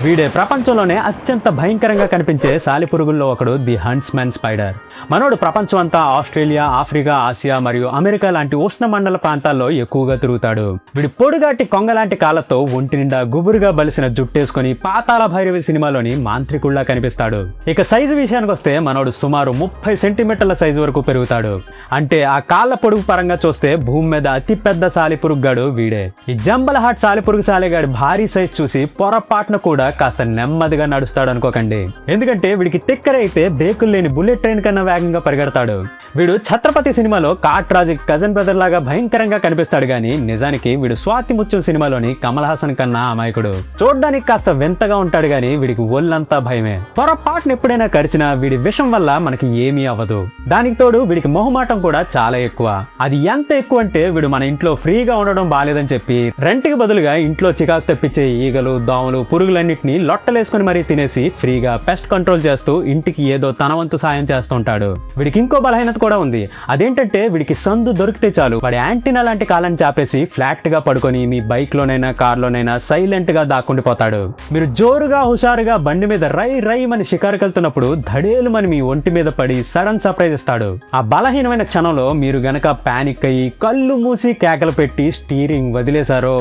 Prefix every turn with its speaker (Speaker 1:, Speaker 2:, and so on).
Speaker 1: వీడే ప్రపంచంలోనే అత్యంత భయంకరంగా కనిపించే సాలిపురుగుల్లో ఒకడు ది హంట్స్‌మ్యాన్ స్పైడర్. మనోడు ప్రపంచం అంతా ఆస్ట్రేలియా, ఆఫ్రికా, ఆసియా మరియు అమెరికా లాంటి ఉష్ణమండల ప్రాంతాల్లో ఎక్కువగా తిరుగుతాడు. వీడి పొడుగాటి కొంగలాంటి కాళ్ళతో ఒంటి నిండా గుబురుగా బలిసిన జుట్టేసుకొని పాతాళ భైరవి సినిమాలోని మాంత్రికుల్లా కనిపిస్తాడు. ఇక సైజు విషయానికి వస్తే మనోడు సుమారు 30 సెంటీమీటర్ల సైజు వరకు పెరుగుతాడు. అంటే ఆ కాళ్ళ పొడుగు పరంగా చూస్తే భూమి మీద అతి పెద్ద సాలిపురుగుగాడు వీడే. ఈ జంబల హాట్ సాలిపురుగు సాలేగాడి భారీ సైజ్ చూసి పొరపాటున కూడా కాస్త నెమ్మదిగా నడుస్తాడు అనుకోకండి. ఎందుకంటే వీడికి తిక్కర అయితే బ్రేకులు లేని బుల్లెట్ ట్రైన్ కన్నా వేగంగా పరిగెడతాడు. వీడు ఛత్రపతి సినిమాలో కాట్రాజు కజన్ బ్రదర్ లాగా భయంకరంగా కనిపిస్తాడు గానీ నిజానికి వీడు స్వాతి ముత్యం సినిమాలోని కమల్ హాసన్ కన్నా అమాయకుడు. చూడ్డానికి కాస్త వింతగా ఉంటాడు గానీ వీడికి ఒళ్ళంతా భయమే. పొరపాటున ఎప్పుడైనా కరిచినా వీడి విషం వల్ల మనకి ఏమీ అవ్వదు. దానికి తోడు వీడికి మొహమాటం కూడా చాలా ఎక్కువ. అది ఎంత ఎక్కువ అంటే వీడు మన ఇంట్లో ఫ్రీగా ఉండడం బాలేదని చెప్పి రెంట్కి బదులుగా ఇంట్లో చికాకు తెప్పించే ఈగలు, దోమలు, పురుగులన్నింటినీ లొట్టలేసుకుని మరీ తినేసి ఫ్రీగా పెస్ట్ కంట్రోల్ చేస్తూ ఇంటికి ఏదో తన వంతు సాయం చేస్తుంటాడు. వీడికి ఇంకో బలహీనత కూడా ఉంది. అదేంటంటే వీడికి సందు దొరికితే చాలు వాడి యాంటీనా లాంటి కాళ్ళని చాపేసి ఫ్లాట్ గా పడుకొని మీ బైక్ లోనైనా కార్ లోనైనా సైలెంట్ గా దాక్కుండిపోతాడు. మీరు జోరుగా హుషారుగా బండి మీద రై రై అని షికారుకెళ్తున్నప్పుడు ధడేలు మని మీ ఒంటి మీద పడి సడన్ సర్ప్రైజ్ ఇస్తాడు. ఆ బలహీనమైన క్షణంలో మీరు గనక పానిక్ అయ్యి కళ్ళు మూసి కేకలు పెట్టి స్టీరింగ్ వదిలేశారో